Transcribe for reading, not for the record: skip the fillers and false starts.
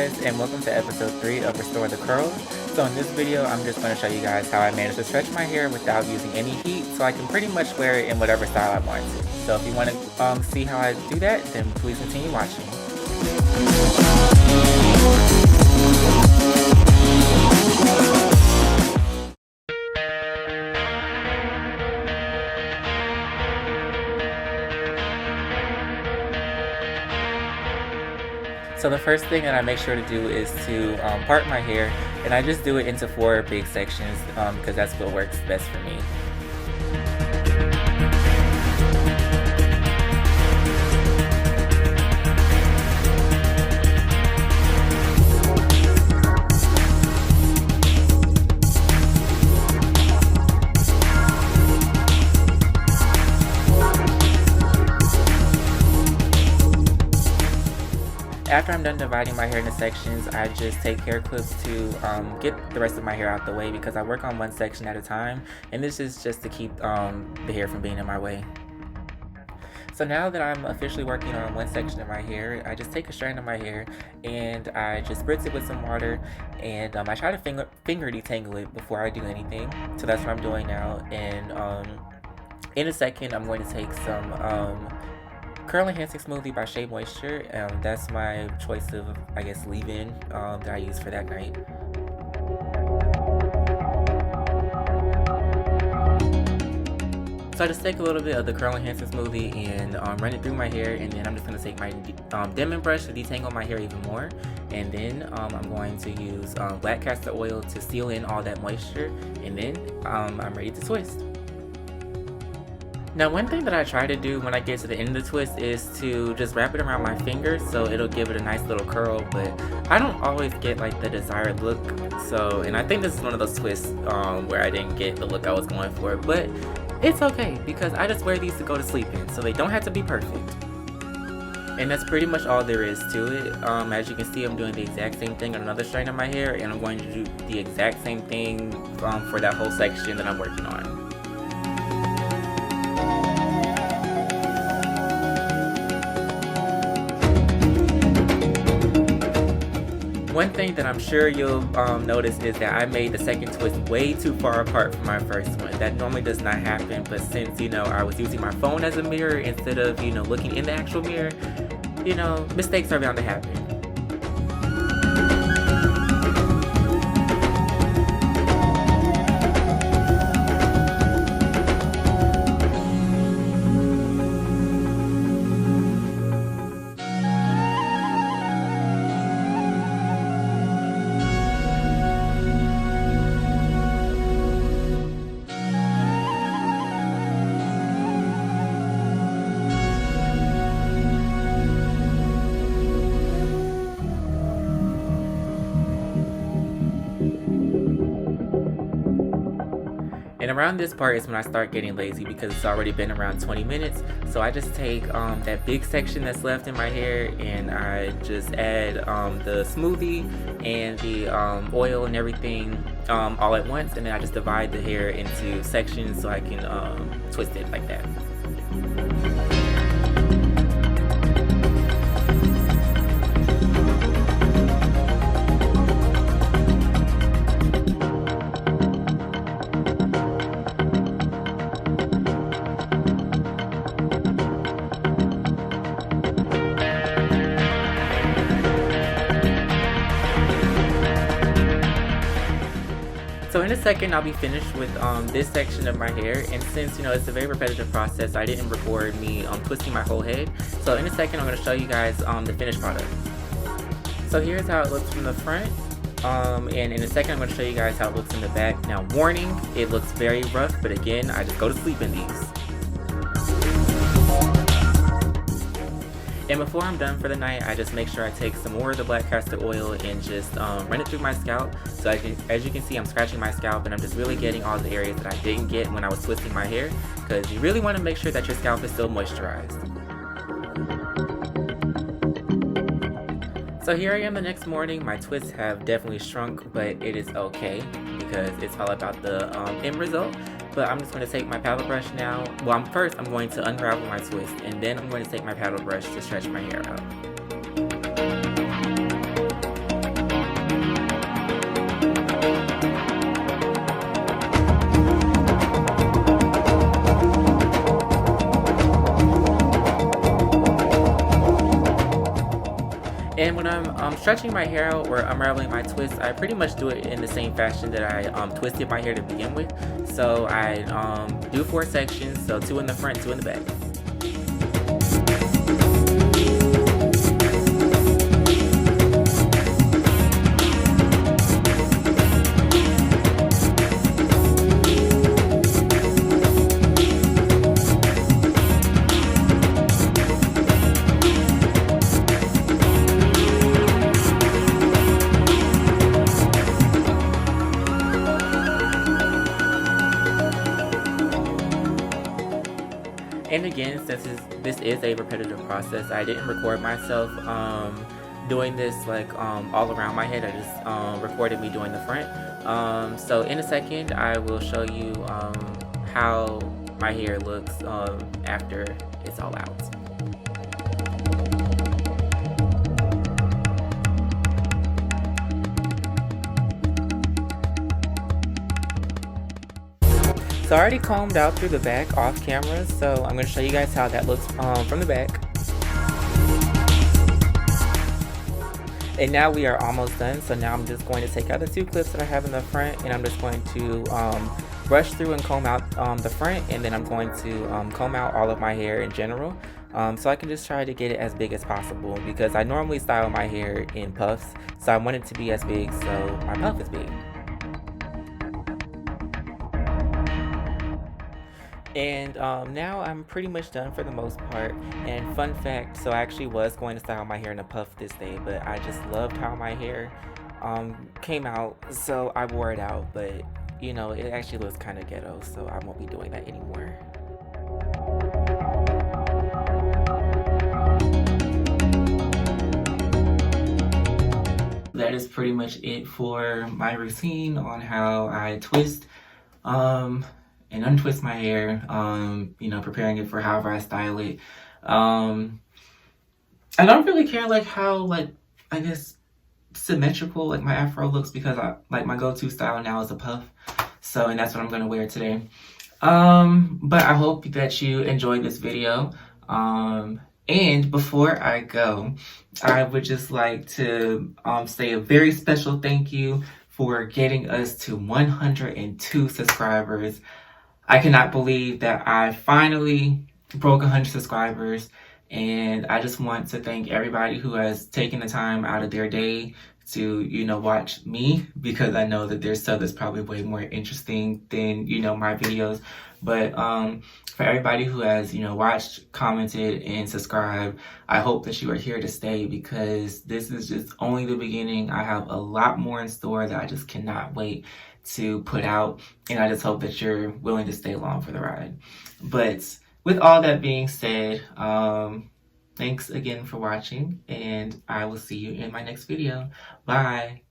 guys, and welcome to episode 3 of Restore the Curls. So in this video, I'm just going to show you guys how I managed to stretch my hair without using any heat, so I can pretty much wear it in whatever style I want to. So if you want to see how I do that, then please continue watching. So the first thing that I make sure to do is to part my hair, and I just do it into 4 big sections because that's what works best for me. After I'm done dividing my hair into sections, I just take hair clips to get the rest of my hair out the way because I work on one section at a time, and this is just to keep the hair from being in my way. So now that I'm officially working on one section of my hair, I just take a strand of my hair and I just spritz it with some water, and I try to finger detangle it before I do anything. So that's what I'm doing now, and in a second I'm going to take some Curl Enhancing Smoothie by Shea Moisture. That's my choice of, I guess, leave-in that I use for that night. So I just take a little bit of the Curl Enhancing Smoothie and run it through my hair, and then I'm just going to take my Denman brush to detangle my hair even more. And then I'm going to use black castor oil to seal in all that moisture, and then I'm ready to twist. Now, one thing that I try to do when I get to the end of the twist is to just wrap it around my fingers so it'll give it a nice little curl, but I don't always get like the desired look. So, and I think this is one of those twists where I didn't get the look I was going for, but it's okay because I just wear these to go to sleep in, so they don't have to be perfect. And that's pretty much all there is to it. As you can see, I'm doing the exact same thing on another strand of my hair, and I'm going to do the exact same thing for that whole section that I'm working on. One thing that I'm sure you'll notice is that I made the second twist way too far apart from my first one. That normally does not happen, but since, I was using my phone as a mirror instead of, looking in the actual mirror, mistakes are bound to happen. And around this part is when I start getting lazy because it's already been around 20 minutes. So I just take that big section that's left in my hair, and I just add the smoothie and the oil and everything all at once, and then I just divide the hair into sections so I can twist it like that. So in a second, I'll be finished with this section of my hair, and since it's a very repetitive process, I didn't record me twisting my whole head. So in a second, I'm going to show you guys the finished product. So here's how it looks from the front, and in a second, I'm going to show you guys how it looks in the back. Now, warning, it looks very rough, but again, I just go to sleep in these. And before I'm done for the night, I just make sure I take some more of the black castor oil and just run it through my scalp. So as you can see, I'm scratching my scalp, and I'm just really getting all the areas that I didn't get when I was twisting my hair, because you really want to make sure that your scalp is still moisturized. So here I am the next morning. My twists have definitely shrunk, but it is okay because it's all about the end result. But I'm just going to take my paddle brush now. Well, first I'm going to unravel my twist, and then I'm going to take my paddle brush to stretch my hair out. And when I'm stretching my hair out or unraveling my twist, I pretty much do it in the same fashion that I twisted my hair to begin with. So I do 4 sections, so 2 in the front, 2 in the back. And again, since this is a repetitive process, I didn't record myself doing this like all around my head. I just recorded me doing the front. So in a second, I will show you how my hair looks after it's all out. So I already combed out through the back off camera, so I'm going to show you guys how that looks from the back. And now we are almost done, so now I'm just going to take out the 2 clips that I have in the front, and I'm just going to brush through and comb out the front, and then I'm going to comb out all of my hair in general. So I can just try to get it as big as possible, because I normally style my hair in puffs, so I want it to be as big so my puff is big. And now I'm pretty much done for the most part. And fun fact, so I actually was going to style my hair in a puff this day, but I just loved how my hair came out, so I wore it out. But you know, it actually looks kind of ghetto, so I won't be doing that anymore. That is pretty much it for my routine on how I twist and untwist my hair, you know, preparing it for however I style it. I don't really care like how, like, I guess symmetrical like my afro looks, because I like my go-to style now is a puff. So, and that's what I'm gonna wear today. But I hope that you enjoyed this video. And before I go, I would just like to say a very special thank you for getting us to 102 subscribers. I cannot believe that I finally broke 100 subscribers, and I just want to thank everybody who has taken the time out of their day to, you know, watch me, because I know that their stuff is probably way more interesting than, you know, my videos. But for everybody who has, you know, watched, commented, and subscribed, I hope that you are here to stay, because this is just only the beginning. I have a lot more in store that I just cannot wait to put out, and I just hope that you're willing to stay along for the ride. But with all that being said, thanks again for watching, and I will see you in my next video. Bye.